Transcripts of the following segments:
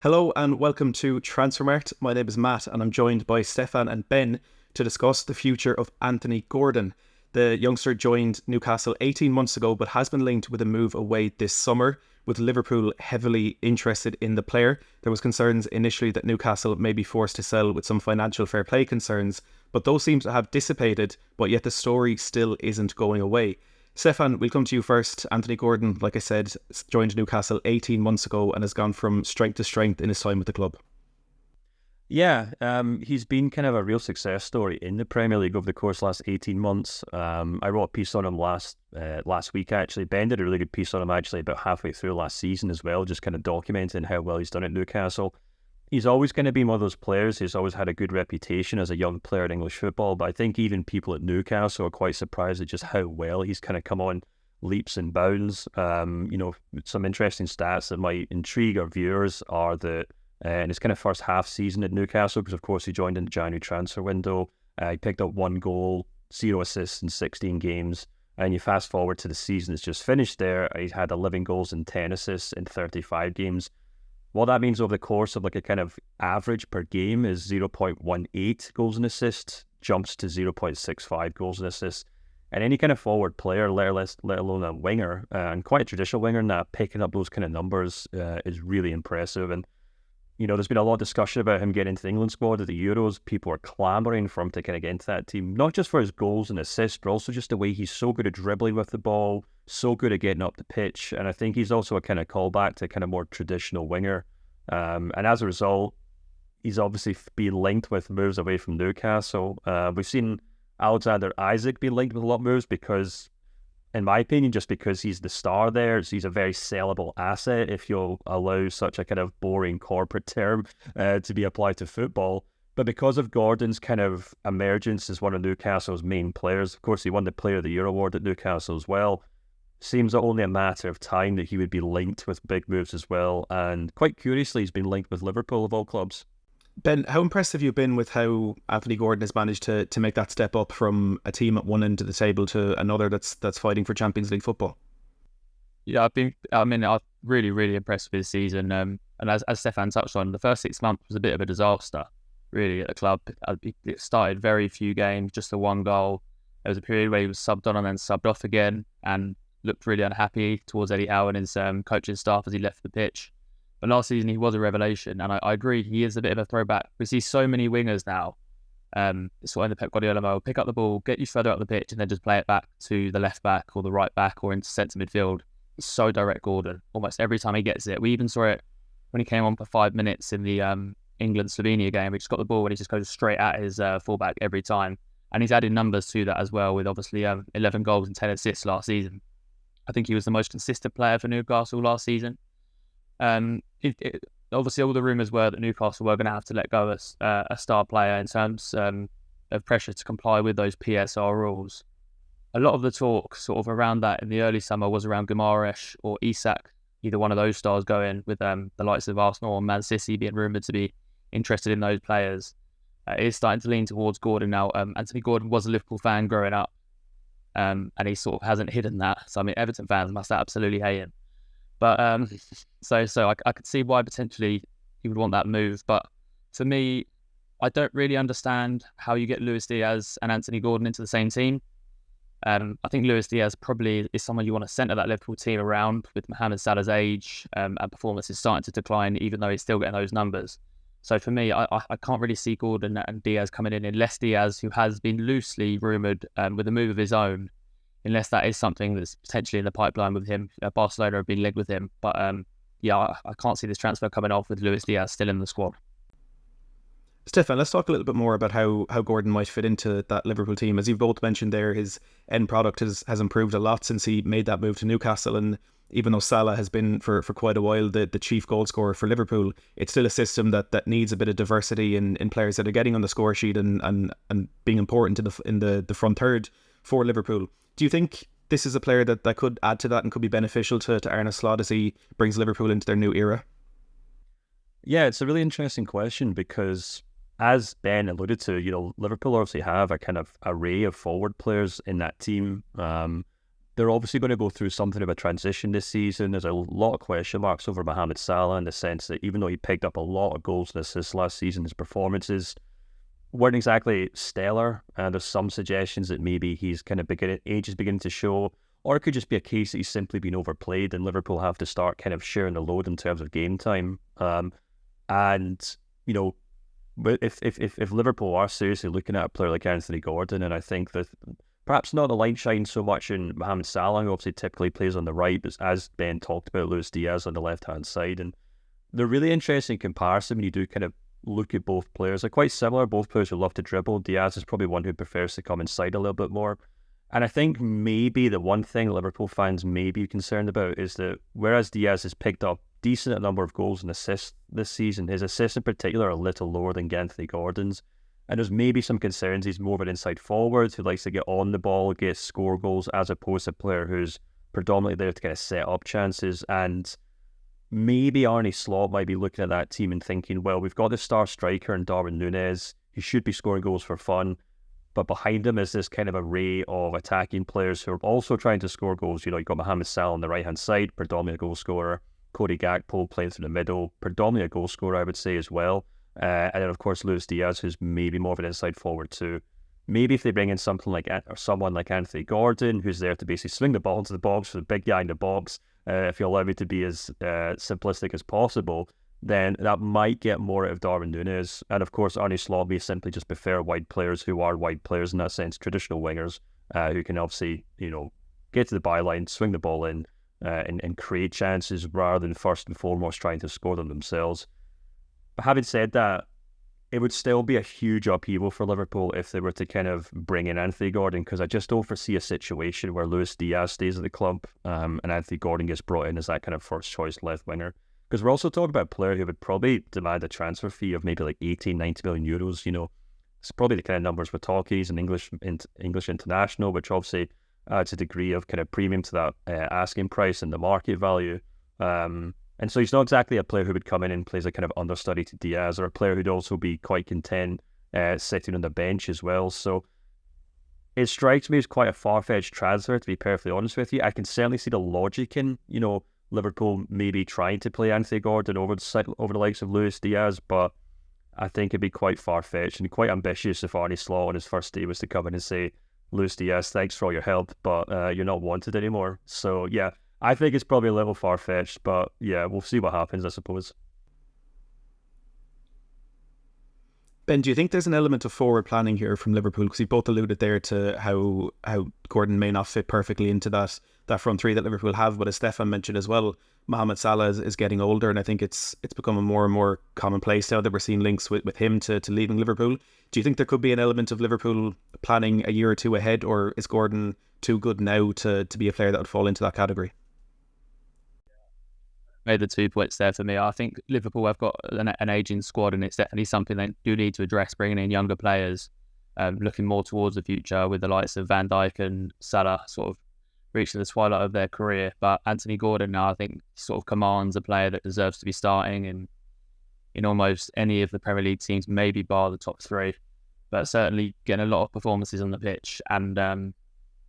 Hello and welcome to Transfermarkt. My name is Matt and I'm joined by Stefan and Ben to discuss the future of Anthony Gordon. The youngster joined Newcastle 18 months ago but has been linked with a move away this summer, with Liverpool heavily interested in the player. There was concerns initially that Newcastle may be forced to sell with some financial fair play concerns, but those seem to have dissipated, but yet the story still isn't going away. Stefan, we'll come to you first. Anthony Gordon, like I said, joined Newcastle 18 months ago and has gone from strength to strength in his time with the club. Yeah, he's been kind of a real success story in the Premier League over the course of the last 18 months. I wrote a piece on him last week, actually. Ben did a really good piece on him, actually, about halfway through last season as well, just kind of documenting how well he's done at Newcastle. He's always going to be one of those players who's always had a good reputation as a young player in English football, but I think even people at Newcastle are quite surprised at just how well he's kind of come on leaps and bounds. Some interesting stats that might intrigue our viewers are that in his kind of first half season at Newcastle, because of course he joined in the January transfer window, he picked up 1 goal, 0 assists in 16 games, and you fast forward to the season that's just finished there, he's had 11 goals and 10 assists in 35 games. What that means over the course of like a kind of average per game is 0.18 goals and assists, jumps to 0.65 goals and assists. And any kind of forward player, let alone a winger, and quite a traditional winger, now picking up those kind of numbers is really impressive. And there's been a lot of discussion about him getting into the England squad at the Euros. People are clamouring for him to kind of get into that team, not just for his goals and assists, but also just the way he's so good at dribbling with the ball, so good at getting up the pitch. And I think he's also a kind of callback to kind of more traditional winger. And as a result, he's obviously been linked with moves away from Newcastle. We've seen Alexander Isak be linked with a lot of moves because, in my opinion, just because he's the star there, he's a very sellable asset, if you'll allow such a kind of boring corporate term to be applied to football. But because of Gordon's kind of emergence as one of Newcastle's main players, of course he won the Player of the Year award at Newcastle as well, seems only a matter of time that he would be linked with big moves as well. And quite curiously, he's been linked with Liverpool of all clubs. Ben, how impressed have you been with how Anthony Gordon has managed to make that step up from a team at one end of the table to another that's fighting for Champions League football? Yeah, I'm really, really impressed with his season. And as Stefan touched on, the first 6 months was a bit of a disaster, really, at the club. It started very few games, just the 1 goal. There was a period where he was subbed on and then subbed off again and looked really unhappy towards Eddie Howe and his coaching staff as he left the pitch. But last season, he was a revelation. And I agree, he is a bit of a throwback. We see so many wingers now. It's what in the Pep Guardiola mode, pick up the ball, get you further up the pitch, and then just play it back to the left back or the right back or into centre midfield. It's so direct, Gordon. Almost every time he gets it. We even saw it when he came on for 5 minutes in the England-Slovenia game. He just got the ball and he just goes straight at his fullback every time. And he's added numbers to that as well, with obviously 11 goals and 10 assists last season. I think he was the most consistent player for Newcastle last season. Obviously, all the rumours were that Newcastle were going to have to let go of a star player in terms of pressure to comply with those PSR rules. A lot of the talk sort of around that in the early summer was around Guimaraes or Isak, either one of those stars going, with the likes of Arsenal and Man City being rumoured to be interested in those players. It is starting to lean towards Gordon now. Anthony Gordon was a Liverpool fan growing up, and he sort of hasn't hidden that. So, I mean, Everton fans must absolutely hate him. But so I could see why potentially he would want that move. But for me, I don't really understand how you get Luis Diaz and Anthony Gordon into the same team. I think Luis Diaz probably is someone you want to centre that Liverpool team around, with Mohamed Salah's age and performance is starting to decline, even though he's still getting those numbers. So for me, I can't really see Gordon and Diaz coming in, unless Diaz, who has been loosely rumoured with a move of his own, unless that is something that's potentially in the pipeline with him. Barcelona have been linked with him. But I can't see this transfer coming off with Luis Diaz still in the squad. Stefan, let's talk a little bit more about how Gordon might fit into that Liverpool team. As you've both mentioned there, his end product has improved a lot since he made that move to Newcastle. And even though Salah has been for quite a while the chief goal scorer for Liverpool, it's still a system that needs a bit of diversity in players that are getting on the score sheet and being important in the front third for Liverpool. Do you think this is a player that could add to that and could be beneficial to Arne Slot as he brings Liverpool into their new era? Yeah, it's a really interesting question because, as Ben alluded to, Liverpool obviously have a kind of array of forward players in that team. The they're obviously going to go through something of a transition this season. There's a lot of question marks over Mohamed Salah in the sense that even though he picked up a lot of goals and assists last season, his performances weren't exactly stellar. And there's some suggestions that maybe he's kind of age is beginning to show, or it could just be a case that he's simply been overplayed and Liverpool have to start kind of sharing the load in terms of game time. And, you know, but if Liverpool are seriously looking at a player like Anthony Gordon, and I think that perhaps not the light shine so much in Mohamed Salah, who obviously typically plays on the right, but as Ben talked about, Luis Diaz on the left-hand side. And they're really interesting in comparison when you do kind of look at both players. They're quite similar, both players who love to dribble. Diaz is probably one who prefers to come inside a little bit more. And I think maybe the one thing Liverpool fans may be concerned about is that whereas Diaz has picked up decent number of goals and assists this season, his assists in particular are a little lower than Anthony Gordon's. And there's maybe some concerns he's more of an inside forward who likes to get on the ball, get score goals, as opposed to a player who's predominantly there to kind of set up chances. And maybe Arne Slot might be looking at that team and thinking, well, we've got the star striker in Darwin Núñez. He should be scoring goals for fun. But behind him is this kind of array of attacking players who are also trying to score goals. You know, you've got Mohamed Salah on the right-hand side, predominantly a goal scorer. Cody Gakpo playing through the middle, predominantly a goal scorer, I would say, as well. And then, of course, Luis Diaz, who's maybe more of an inside forward too. Maybe if they bring in someone like Anthony Gordon, who's there to basically swing the ball into the box for the big guy in the box, if you allow me to be as simplistic as possible, then that might get more out of Darwin Núñez. And of course, Arne Slot may simply just prefer wide players who are wide players in that sense, traditional wingers who can obviously, you know, get to the byline, swing the ball in, and create chances rather than first and foremost trying to score them themselves. But having said that, it would still be a huge upheaval for Liverpool if they were to kind of bring in Anthony Gordon, because I just don't foresee a situation where Luis Diaz stays at the club and Anthony Gordon gets brought in as that kind of first choice left winger. Because we're also talking about a player who would probably demand a transfer fee of maybe like 18, 90 million euros. You know, it's probably the kind of numbers we're talking. He's an English international, which obviously adds a degree of kind of premium to that asking price and the market value. And so he's not exactly a player who would come in and plays a kind of understudy to Diaz, or a player who'd also be quite content sitting on the bench as well. So it strikes me as quite a far-fetched transfer, to be perfectly honest with you. I can certainly see the logic in, you know, Liverpool maybe trying to play Anthony Gordon over the likes of Luis Diaz, but I think it'd be quite far-fetched and quite ambitious if Arne Slot on his first day was to come in and say, Luis Diaz, thanks for all your help, but you're not wanted anymore. So yeah, I think it's probably a little far-fetched, but yeah, we'll see what happens, I suppose. Ben, do you think there's an element of forward planning here from Liverpool? Because you both alluded there to how Gordon may not fit perfectly into that front three that Liverpool have, but as Stefan mentioned as well, Mohamed Salah is getting older, and I think it's becoming more and more commonplace now that we're seeing links with him to leaving Liverpool. Do you think there could be an element of Liverpool planning a year or two ahead, or is Gordon too good now to be a player that would fall into that category? Made the 2 points there for me. I think Liverpool have got an ageing squad, and it's definitely something they do need to address, bringing in younger players, looking more towards the future with the likes of Van Dijk and Salah sort of reaching the twilight of their career. But Anthony Gordon now, I think, sort of commands a player that deserves to be starting in almost any of the Premier League teams, maybe bar the top three, but certainly getting a lot of performances on the pitch. And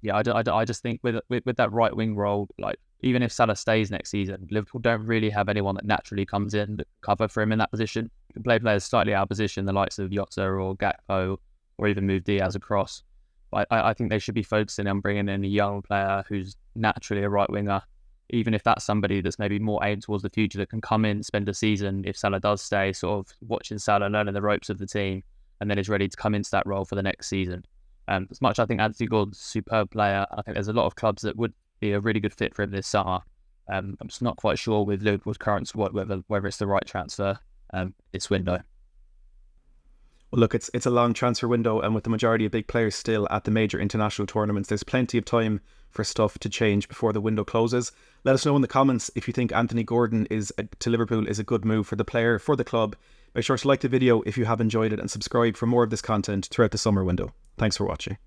yeah, I just think with that right wing role, like even if Salah stays next season, Liverpool don't really have anyone that naturally comes in to cover for him in that position. You can play players slightly out of position, the likes of Jota or Gakpo, or even move Diaz across. But I think they should be focusing on bringing in a young player who's naturally a right winger, even if that's somebody that's maybe more aimed towards the future that can come in, spend a season, if Salah does stay, sort of watching Salah, learning the ropes of the team, and then is ready to come into that role for the next season. As much as I think Anthony Gordon's a superb player, I think there's a lot of clubs that would be a really good fit for him this summer. I'm just not quite sure with Liverpool's current squad whether it's the right transfer this window. Well, look, it's a long transfer window, and with the majority of big players still at the major international tournaments, there's plenty of time for stuff to change before the window closes. Let us know in the comments if you think Anthony Gordon to Liverpool is a good move for the player, for the club. Make sure to like the video if you have enjoyed it, and subscribe for more of this content throughout the summer window. Thanks for watching.